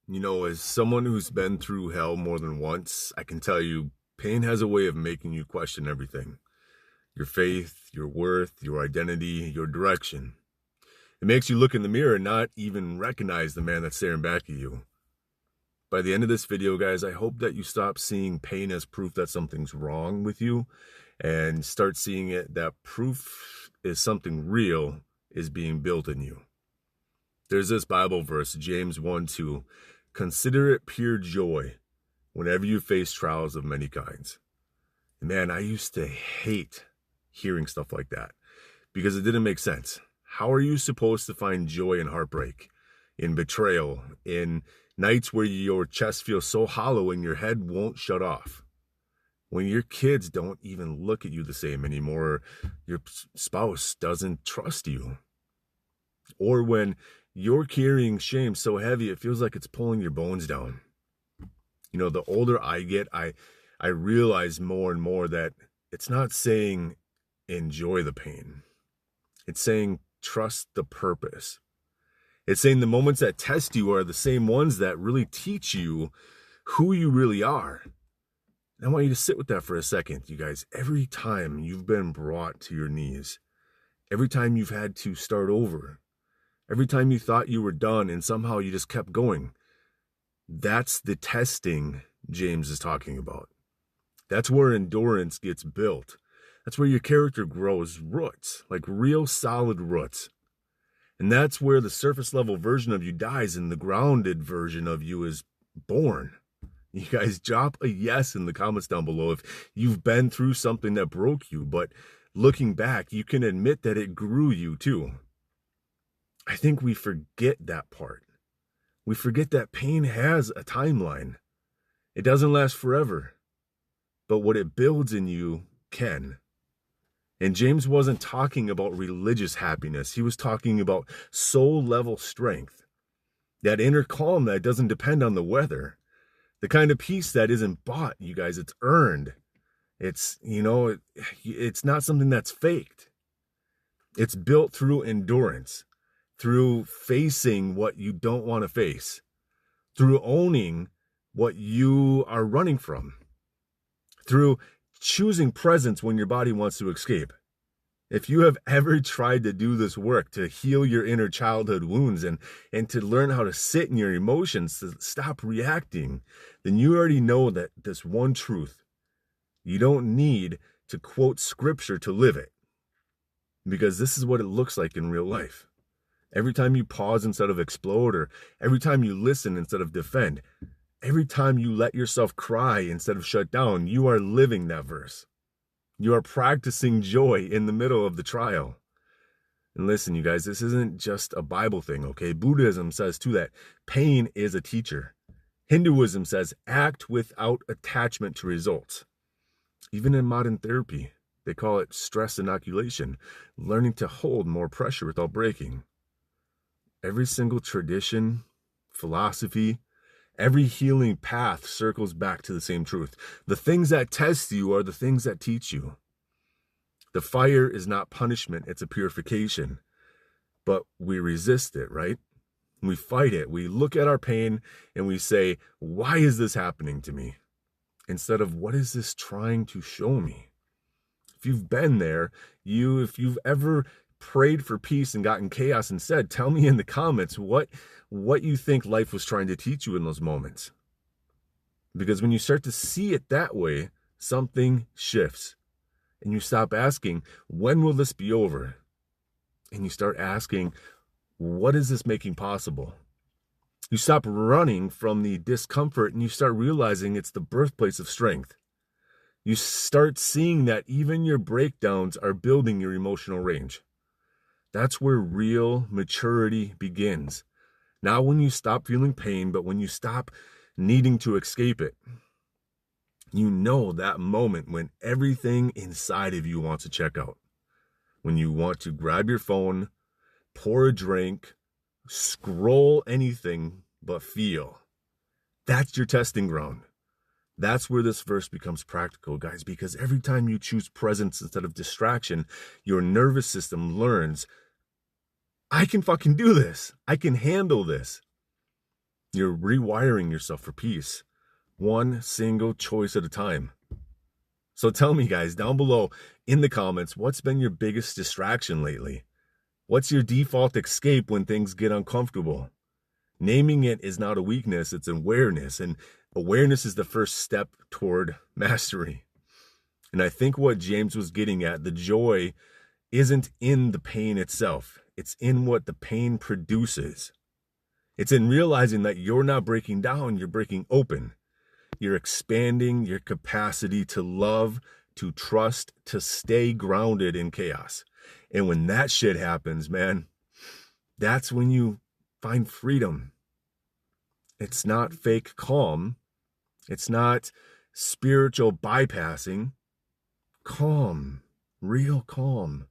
You know, as someone who's been through hell more than once, I can tell you pain has a way of making you question everything. Your faith, your worth, your identity, your direction. It makes you look in the mirror and not even recognize the man that's staring back at you. By the end of this video, guys, I hope that you stop seeing pain as proof that something's wrong with you and start seeing it that proof is something real is being built in you. There's this Bible verse, James 1:2. Consider it pure joy whenever you face trials of many kinds. And man, I used to hate hearing stuff like that because it didn't make sense. How are you supposed to find joy in heartbreak, in betrayal, in nights where your chest feels so hollow and your head won't shut off? When your kids don't even look at you the same anymore, your spouse doesn't trust you. Or when you're carrying shame so heavy, it feels like it's pulling your bones down. You know, the older I get, I realize more and more that it's not saying enjoy the pain. It's saying trust the purpose. It's saying the moments that test you are the same ones that really teach you who you really are. And I want you to sit with that for a second, you guys. Every time you've been brought to your knees, every time you've had to start over, every time you thought you were done and somehow you just kept going, that's the testing James is talking about. That's where endurance gets built. That's where your character grows roots, like real solid roots. And that's where the surface level version of you dies and the grounded version of you is born. You guys, drop a yes in the comments down below if you've been through something that broke you, but looking back, you can admit that it grew you too. I think we forget that part. We forget that pain has a timeline. It doesn't last forever, but what it builds in you can. And James wasn't talking about religious happiness. He was talking about soul level strength, that inner calm that doesn't depend on the weather, the kind of peace that isn't bought, you guys, it's earned. It's, it's not something that's faked. It's built through endurance, through facing what you don't want to face, through owning what you are running from, through choosing presence when your body wants to escape. If you have ever tried to do this work to heal your inner childhood wounds and to learn how to sit in your emotions, to stop reacting, then you already know that this one truth, you don't need to quote scripture to live it, because this is what it looks like in real life. Every time you pause instead of explode, or every time you listen instead of defend, every time you let yourself cry instead of shut down, you are living that verse. You are practicing joy in the middle of the trial. And listen, you guys, this isn't just a Bible thing, okay? Buddhism says too that pain is a teacher. Hinduism says act without attachment to results. Even in modern therapy, they call it stress inoculation, learning to hold more pressure without breaking. Every single tradition, philosophy, every healing path circles back to the same truth. The things that test you are the things that teach you. The fire is not punishment, it's a purification. But we resist it, right? We fight it. We look at our pain and we say, why is this happening to me? Instead of, what is this trying to show me? If you've been there, if you've ever prayed for peace and gotten chaos instead, tell me in the comments what you think life was trying to teach you in those moments. Because when you start to see it that way, something shifts. And you stop asking, when will this be over? And you start asking, what is this making possible? You stop running from the discomfort and you start realizing it's the birthplace of strength. You start seeing that even your breakdowns are building your emotional range. That's where real maturity begins. Not when you stop feeling pain, but when you stop needing to escape it. You know that moment when everything inside of you wants to check out. When you want to grab your phone, pour a drink, scroll anything but feel. That's your testing ground. That's where this verse becomes practical, guys, because every time you choose presence instead of distraction, your nervous system learns, I can fucking do this. I can handle this. You're rewiring yourself for peace, one single choice at a time. So tell me, guys, down below in the comments, what's been your biggest distraction lately? What's your default escape when things get uncomfortable? Naming it is not a weakness, it's awareness. And awareness is the first step toward mastery. And I think what James was getting at, the joy isn't in the pain itself. It's in what the pain produces. It's in realizing that you're not breaking down, you're breaking open. You're expanding your capacity to love, to trust, to stay grounded in chaos. And when that shit happens, man, that's when you find freedom. It's not fake calm. It's not spiritual bypassing. Calm, real calm.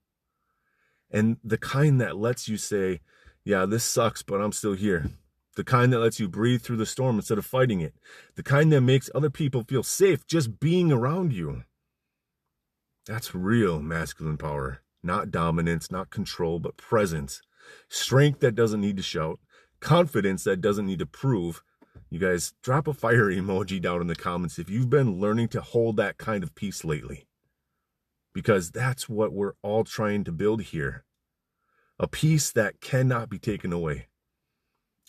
And the kind that lets you say, yeah, this sucks, but I'm still here. The kind that lets you breathe through the storm instead of fighting it. The kind that makes other people feel safe just being around you. That's real masculine power. Not dominance, not control, but presence. Strength that doesn't need to shout. Confidence that doesn't need to prove. You guys, drop a fire emoji down in the comments if you've been learning to hold that kind of peace lately. Because that's what we're all trying to build here. A peace that cannot be taken away.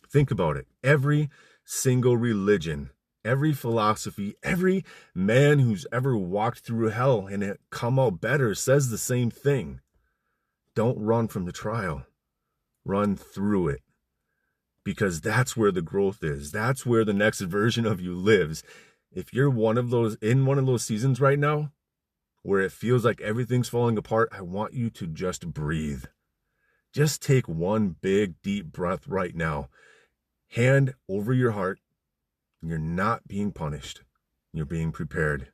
Think about it. Every single religion, every philosophy, every man who's ever walked through hell and it come out better says the same thing. Don't run from the trial. Run through it. Because that's where the growth is. That's where the next version of you lives. If you're in one of those seasons right now where it feels like everything's falling apart, I want you to just breathe. Just take one big deep breath right now. Hand over your heart. You're not being punished. You're being prepared.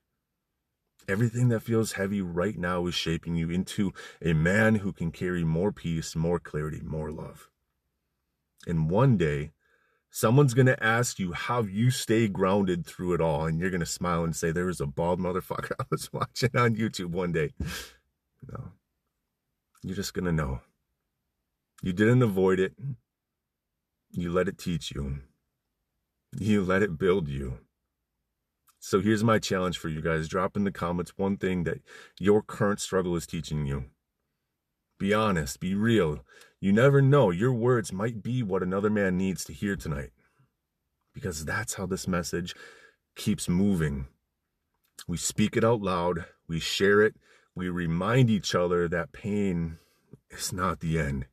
Everything that feels heavy right now is shaping you into a man who can carry more peace, more clarity, more love. And one day, someone's going to ask you how you stay grounded through it all. And you're going to smile and say, there was a bald motherfucker I was watching on YouTube one day. No, you're just going to know. You didn't avoid it. You let it teach you. You let it build you. So here's my challenge for you guys. Drop in the comments one thing that your current struggle is teaching you. Be honest, be real. You never know. Your words might be what another man needs to hear tonight. Because that's how this message keeps moving. We speak it out loud. We share it. We remind each other that pain is not the end.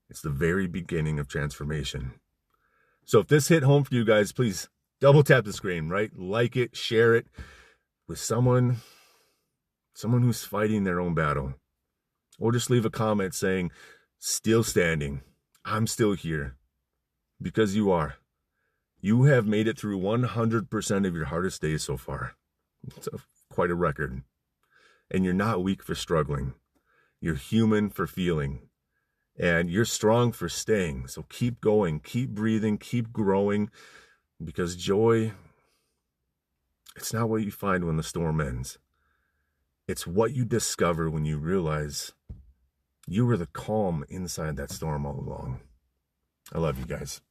It's the very beginning of transformation. So if this hit home for you guys, please double tap the screen, right? Like it, share it with someone who's fighting their own battle. Or just leave a comment saying, still standing. I'm still here. Because you are. You have made it through 100% of your hardest days so far. It's quite a record. And you're not weak for struggling. You're human for feeling. And you're strong for staying. So keep going, keep breathing, keep growing. Because joy, it's not what you find when the storm ends. It's what you discover when you realize you were the calm inside that storm all along. I love you guys.